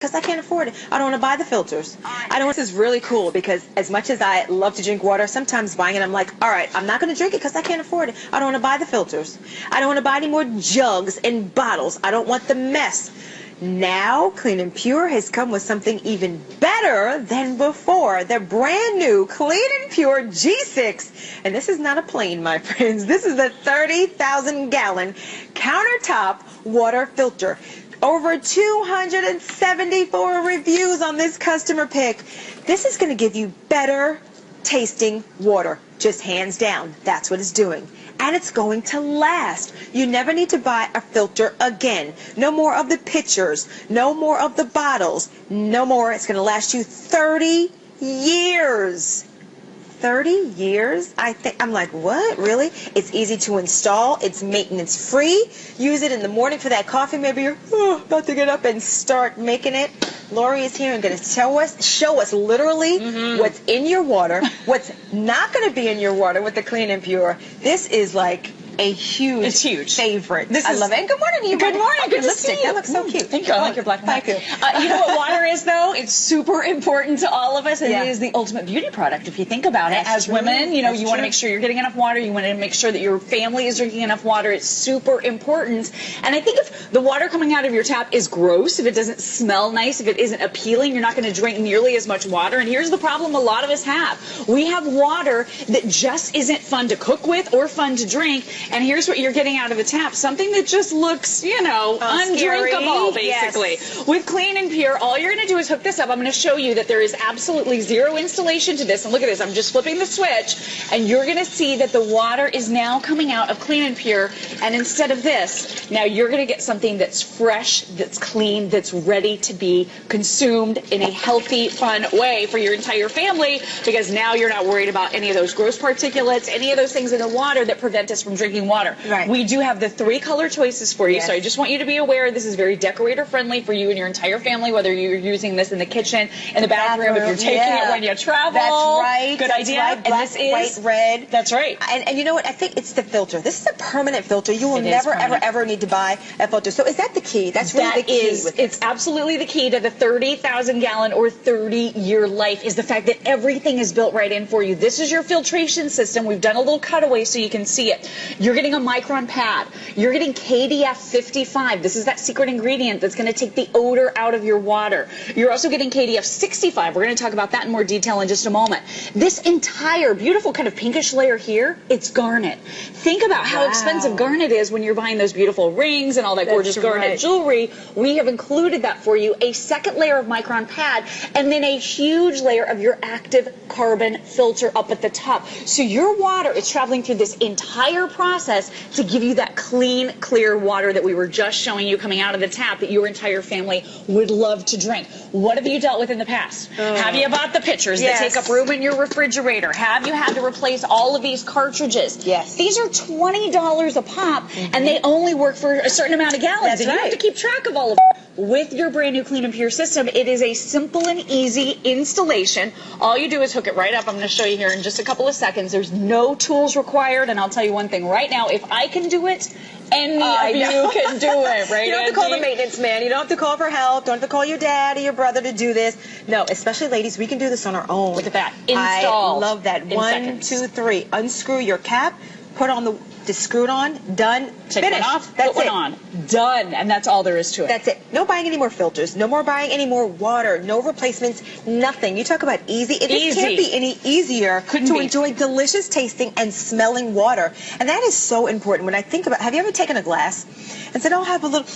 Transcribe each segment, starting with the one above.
because I can't afford it. I don't want to buy the filters. I don't. This is really cool because as much as I love to drink water, sometimes buying it, I'm like, all right, I'm not going to drink it because I can't afford it. I don't want to buy the filters. I don't want to buy any more jugs and bottles. I don't want the mess. Now, Clean and Pure has come with something even better than before. The brand new Clean and Pure G6. And this is not a plane, my friends. This is a 30,000-gallon countertop water filter. Over 274 reviews on this customer pick. This is going to give you better tasting water. Just hands down. That's what it's doing. And it's going to last. You never need to buy a filter again. No more of the pitchers. No more of the bottles. No more. It's going to last you 30 years. 30 years? I'm like, what? Really? It's easy to install. It's maintenance free. Use it in the morning for that coffee. Maybe you're about to get up and start making it. Lori is here and going to show us literally what's in your water, what's not going to be in your water with the Clean and Pure. This is like a huge favorite. I love it. And good morning to you. Good morning. Good to see you. That looks so cute. Thank you. I like your black Thank you. You know what water is, though? It's super important to all of us, and it is the ultimate beauty product. If you think about it, as women, you know, you want to make sure you're getting enough water. You want to make sure that your family is drinking enough water. It's super important. And I think if the water coming out of your tap is gross, if it doesn't smell nice, if it isn't appealing, you're not going to drink nearly as much water. And here's the problem a lot of us have. We have water that just isn't fun to cook with or fun to drink. And here's what you're getting out of the tap, something that just looks, you know, undrinkable, basically. Yes. With Clean and Pure, all you're going to do is hook this up. I'm going to show you that there is absolutely zero installation to this. And look at this. I'm just flipping the switch, and you're going to see that the water is now coming out of Clean and Pure. And instead of this, now you're going to get something that's fresh, that's clean, that's ready to be consumed in a healthy, fun way for your entire family, because now you're not worried about any of those gross particulates, any of those things in the water that prevent us from drinking water. Right. We do have the 3 color choices for you, so I just want you to be aware this is very decorator friendly for you and your entire family, whether you're using this in the kitchen, in the bathroom, if you're taking it when you travel. That's right. Good idea. Right. And Black, this is white, red. That's right. And you know what? I think it's the filter. This is a permanent filter. You will never, ever need to buy a filter. So is that the key? That's really the key. It's absolutely the key to the 30,000-gallon or 30-year life, is the fact that everything is built right in for you. This is your filtration system. We've done a little cutaway so you can see it. You're getting a Micron pad. You're getting KDF 55. This is that secret ingredient that's going to take the odor out of your water. You're also getting KDF 65. We're going to talk about that in more detail in just a moment. This entire beautiful kind of pinkish layer here, it's garnet. Think about how expensive garnet is when you're buying those beautiful rings and all that gorgeous garnet jewelry. We have included that for you. A second layer of Micron pad, and then a huge layer of your active carbon filter up at the top. So your water is traveling through this entire process to give you that clean, clear water that we were just showing you coming out of the tap that your entire family would love to drink. What have you dealt with in the past? Have you bought the pitchers that take up room in your refrigerator? Have you had to replace all of these cartridges? Yes. These are $20 a pop, and they only work for a certain amount of gallons. That's and you have to keep track of all of it. With your brand new Clean and Pure system, it is a simple and easy installation. All you do is hook it right up. I'm going to show you here in just a couple of seconds. There's no tools required, and I'll tell you one thing right now. If I can do it, any of you can do it, right? You don't have to call the maintenance man. You don't have to call for help. Don't have to call your dad or your brother to do this. No, especially ladies, we can do this on our own. Look at that. Install. I love that. 1, 2, 3. Unscrew your cap. Put on just screw it on. Done. Take Finish. one off. That's put it. one on. Done. And that's all there is to it. That's it. No buying any more filters. No more buying any more water. No replacements. Nothing. You talk about easy. It can't be any easier to enjoy delicious tasting and smelling water. And that is so important. When I think about, have you ever taken a glass and said, "I'll have a little"?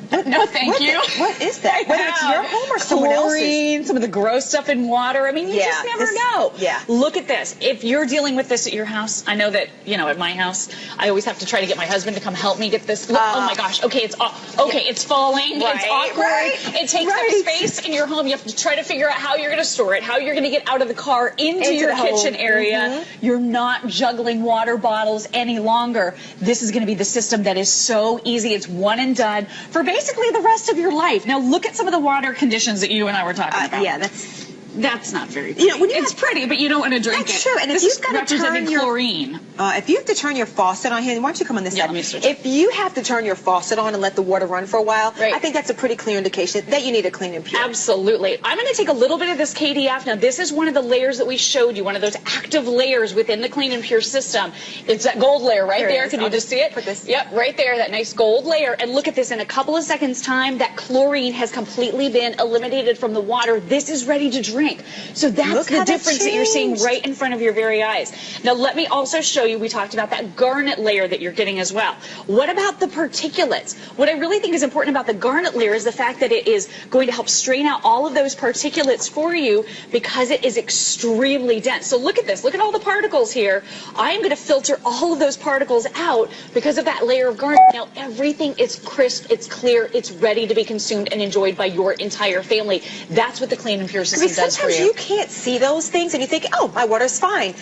No, thank you. What is that? Whether it's your home or someone else's. Some of the gross stuff in water. I mean, you just never know. Yeah. Look at this. If you're dealing with this at your house, I know that, you know, at my house, I always have to try to get my husband to come help me get this. Look, oh my gosh. Okay, it's it's falling. Right, it's awkward. right, It takes up space in your home. You have to try to figure out how you're going to store it, how you're going to get out of the car into your kitchen area. You're not juggling water bottles any longer. This is going to be the system that is so easy. It's one and done for basically the rest of your life. Now look at some of the water conditions that you and I were talking about. Yeah, that's That's not very pretty. You know, it's pretty, but you don't want to drink it. That's true. And if you've got to turn your chlorine. If you have to turn your faucet on here, why don't you come on this side? Let me switch. If you have to turn your faucet on and let the water run for a while, right. I think that's a pretty clear indication that you need a clean and pure. Absolutely. I'm going to take a little bit of this KDF. Now, this is one of the layers that we showed you, one of those active layers within the clean and pure system. It's that gold layer right there. Can you just see it? Put this. Yep, right there, that nice gold layer. And look at this. In a couple of seconds' time, that chlorine has completely been eliminated from the water. This is ready to drink. So that's the difference that you're seeing right in front of your very eyes. Now, let me also show you, we talked about that garnet layer that you're getting as well. What about the particulates? What I really think is important about the garnet layer is the fact that it is going to help strain out all of those particulates for you because it is extremely dense. So look at this. Look at all the particles here. I am going to filter all of those particles out because of that layer of garnet. Now, everything is crisp, it's clear, it's ready to be consumed and enjoyed by your entire family. That's what the clean and pure system does for you. Sometimes you can't see those things and you think, oh, my water's fine.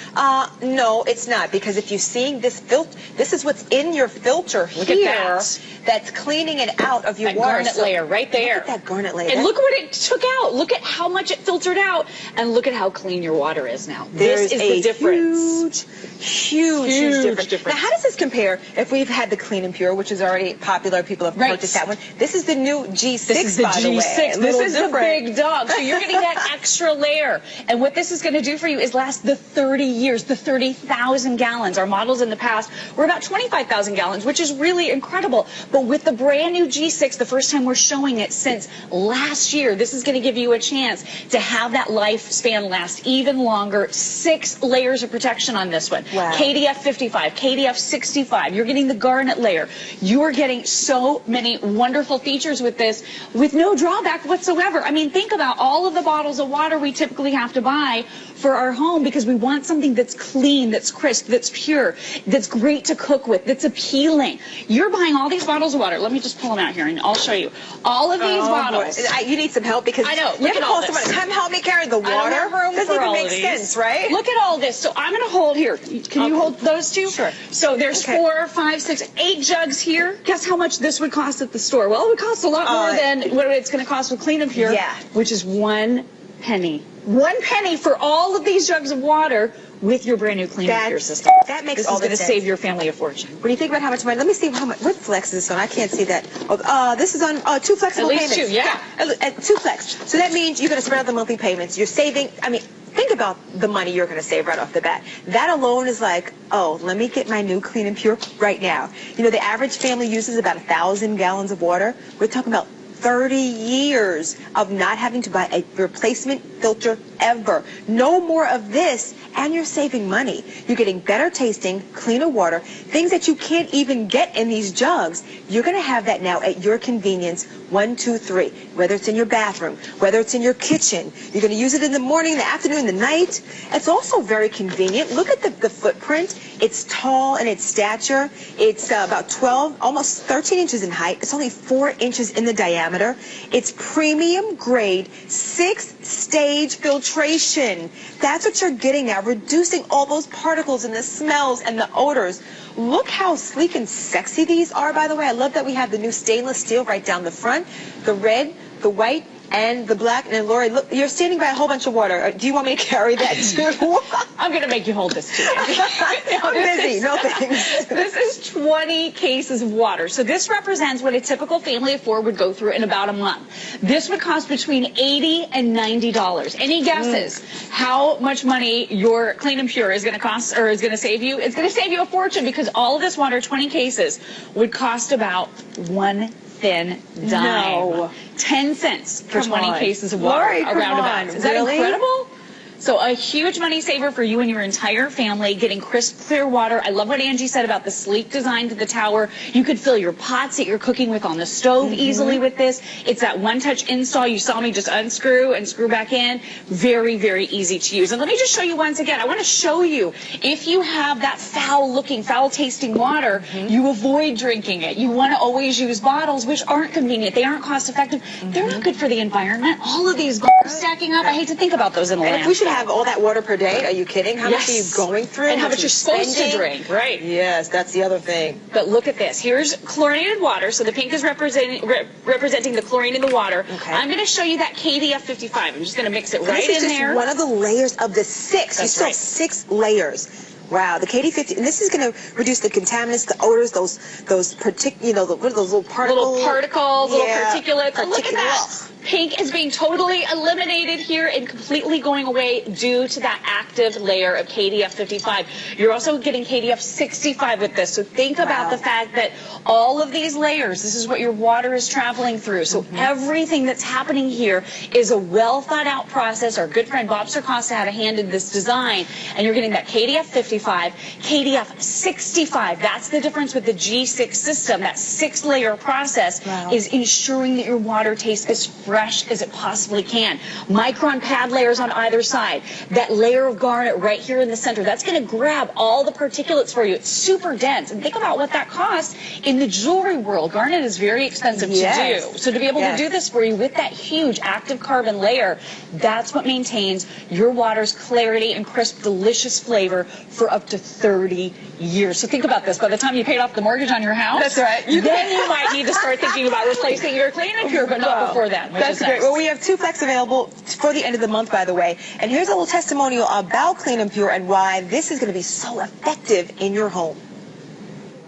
No, it's not, because if you're seeing this filter, this is what's in your filter here that's cleaning it out of your water. That garnet layer right there. Look at that garnet layer. And look what it took out. Look at how much it filtered out, and look at how clean your water is now. This is the difference. Huge difference. Now, how does this compare if we've had the clean and pure, which is already popular, people have purchased that one. This is the new G6, this is the by G6. the way. This is the big dog. So you're getting that extra layer. And what this is going to do for you is last the 30 years, the 30,000 gallons. Our models in the past were about 25,000 gallons, which is really incredible. But with the brand new G6, the first time we're showing it since last year, this is going to give you a chance to have that lifespan last even longer. 6 layers of protection on this one. Wow. KDF 55, KDF 65. You're getting the garnet layer. You are getting so many wonderful features with this with no drawback whatsoever. I mean, think about all of the bottles of water we typically have to buy for our home because we want something that's clean, that's crisp, that's pure, that's great to cook with, that's appealing. You're buying all these bottles of water. Let me just pull them out here and I'll show you. All of these bottles. You need some help because I know. Look at all this. Come help me carry the water. I don't have room doesn't for even all make of these. sense, right? Look at all this. So I'm going to hold here. Can you hold those two? Sure. So there's 4, 5, 6, 8 jugs here. Guess how much this would cost at the store? Well, it would cost a lot more than what it's going to cost with Clean and Pure, which is 1 penny. 1 penny for all of these jugs of water with your brand new Clean and Pure system. That makes this all is going to sense. save your family a fortune. When you think about how much money, let me see how much. What flex is this on? I can't see that. Oh, this is on 2 flexible payments. At least 2, yeah. 2 flex. So that means you're going to spread out the monthly payments. You're saving. I mean, think about the money you're going to save right off the bat. That alone is like, oh, let me get my new Clean and Pure right now. You know, the average family uses about 1,000 gallons of water. We're talking about 30 years of not having to buy a replacement filter ever. No more of this, and you're saving money. You're getting better tasting, cleaner water, things that you can't even get in these jugs. You're going to have that now at your convenience. 1, 2, 3. Whether it's in your bathroom, whether it's in your kitchen. You're going to use it in the morning, the afternoon, the night. It's also very convenient. Look at the footprint. It's tall in its stature. It's about 12, almost 13 inches in height. It's only 4 inches in the diameter. It's premium grade 6-stage filtration. That's what you're getting now, reducing all those particles and the smells and the odors. Look how sleek and sexy these are, by the way. I love that we have the new stainless steel right down the front, the red, the white, and the black. And then, Lori, look, you're standing by a whole bunch of water. Do you want me to carry that too? I'm going to make you hold this too. I'm busy. No thanks. This is 20 cases of water. So this represents what a typical family of 4 would go through in about a month. This would cost between $80 and $90. Any guesses how much money your Clean and Pure is going to cost or is going to save you? It's going to save you a fortune because all of this water, 20 cases, would cost about 1 thin dime. No. 10 cents for 20 cases of water Lori, around about. Is that incredible? So a huge money saver for you and your entire family, getting crisp, clear water. I love what Angie said about the sleek design to the tower. You could fill your pots that you're cooking with on the stove easily with this. It's that one-touch install. You saw me just unscrew and screw back in. Very, very easy to use. And let me just show you once again. I want to show you, if you have that foul-looking, foul-tasting water, you avoid drinking it. You want to always use bottles, which aren't convenient. They aren't cost-effective. They're not good for the environment. All of these bottles stacking up. I hate to think about those in the landfill. have all that water per day? Are you kidding? How much are you going through? And how much you're supposed to drink, right? Yes, that's the other thing. But look at this. Here's chlorinated water. So the pink is representing the chlorine in the water. Okay. I'm going to show you that KDF 55. I'm just going to mix it right in there. This is just one of the layers of the 6. You still have 6 layers. Wow, the KD50, and this is going to reduce the contaminants, the odors, those those little particles. Little particulates. Look at that. Pink is being totally eliminated here and completely going away due to that active layer of KDF 55. You're also getting KDF 65 with this. So think about the fact that all of these layers, this is what your water is traveling through. So everything that's happening here is a well thought out process. Our good friend Bob Sarcosta had a hand in this design, and you're getting that KDF 55, KDF 65. That's the difference with the G6 system. That 6-layer process is ensuring that your water tastes as fresh as it possibly can. Micron pad layers on either side. That layer of garnet right here in the center, that's going to grab all the particulates for you. It's super dense. And think about what that costs in the jewelry world. Garnet is very expensive to do. So to be able to do this for you with that huge active carbon layer, that's what maintains your water's clarity and crisp, delicious flavor for up to 30 years. So think about this. By the time you paid off the mortgage on your house, that's right. Then you might need to start thinking about replacing your Clean and Pure, but not before then. That's great. Well, we have 2 flex available for the end of the month, by the way. And here's a little testimonial about Clean and Pure and why this is going to be so effective in your home.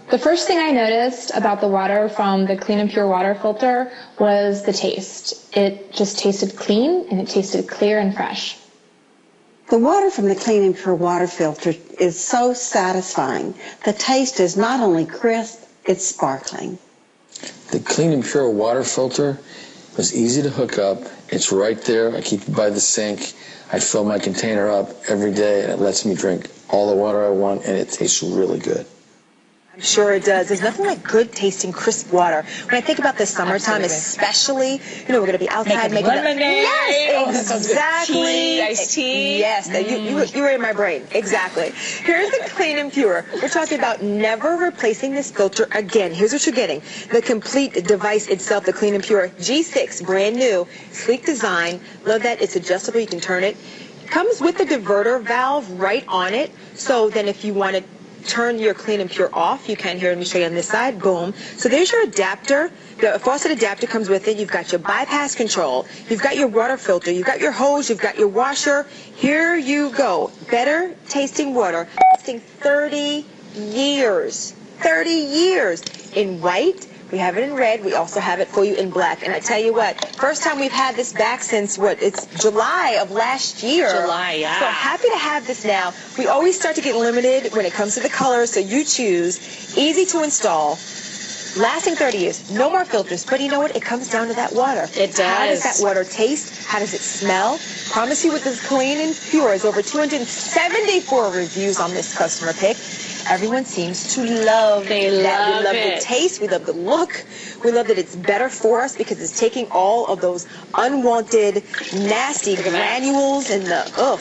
The first thing I noticed about the water from the Clean and Pure water filter was the taste. It just tasted clean and it tasted clear and fresh. The water from the Clean and Pure water filter is so satisfying. The taste is not only crisp, it's sparkling. The Clean and Pure water filter was easy to hook up. It's right there. I keep it by the sink. I fill my container up every day, and it lets me drink all the water I want, and it tastes really good. I'm sure it does. There's nothing like good tasting crisp water. When I think about the summertime, especially, we're going to be outside making lemonade. Yes, exactly. Iced tea. Yes, you were in my brain. Exactly. Here's the Clean and Pure. We're talking about never replacing this filter again. Here's what you're getting. The complete device itself, the Clean and Pure G6, brand new, sleek design. Love that. It's adjustable. You can turn it. Comes with the diverter valve right on it. So then if you want to turn your Clean and Pure off, you can. Here, let me show you on this side. Boom. So there's your adapter. The faucet adapter comes with it. You've got your bypass control. You've got your water filter. You've got your hose. You've got your washer. Here you go. Better tasting water. Lasting 30 years. 30 years. In white. We have it in red. We also have it for you in black. And I tell you what, first time we've had this back since, it's July of last year. July, yeah. So happy to have this now. We always start to get limited when it comes to the colors, so you choose. Easy to install. Lasting 30 years. No more filters. But you know what? It comes down to that water. It does. How does that water taste? How does it smell? Promise you with this Clean and Pure is over 274 reviews on this customer pick. Everyone seems to love that. We love the taste. We love the look. We love that it's better for us because it's taking all of those unwanted, nasty granules and the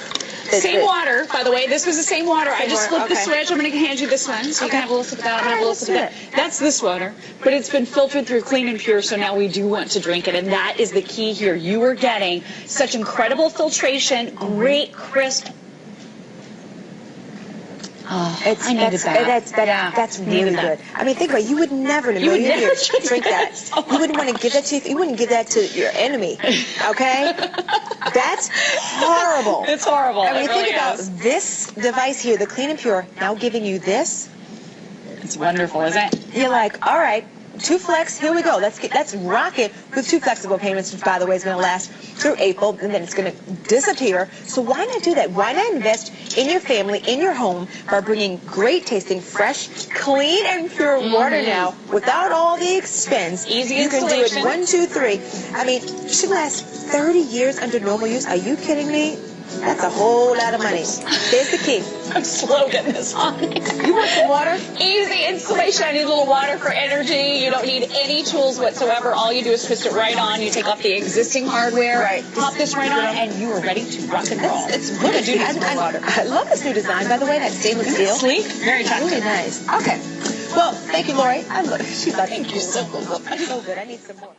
Same water, by the way. This was the same water. I just flipped the switch. I'm going to hand you this one, so you can have a little sip of that. I'm going to have a little sip of that. That's this water, but it's been filtered through Clean and Pure, so now we do want to drink it, and that is the key here. You are getting such incredible filtration, great, crisp. Oh, I needed that. That's really good. I mean, think about it. You would never in a million years drink that. You wouldn't want to give that to you wouldn't give that to your enemy. Okay? That's horrible. It's horrible. I mean, think about this device here, the Clean and Pure, now giving you this. It's wonderful, isn't it? You're like, all right, 2 flex, here we go. Let's rock it with 2 flexible payments, which, by the way, is going to last through April, and then it's going to disappear. So why not do that? Why not invest in your family, in your home, by bringing great tasting, fresh, clean, and pure water now without all the expense? Easy installation. You can do it 1, 2, 3. I mean, it should last 30 years under normal use. Are you kidding me? That's a whole lot of money. Here's the key. I'm slow getting this on. You want some water? Easy installation. I need a little water for energy. You don't need any tools whatsoever. All you do is twist it right on. You take off the existing hardware, pop this right on, and you are ready to rock and roll. It's really good. I love this new design, by the way, that stainless steel. Sleek, very attractive. Really nice. Okay. Well, thank you, Lori. She's like, thank you so good. I'm so good. I need some more.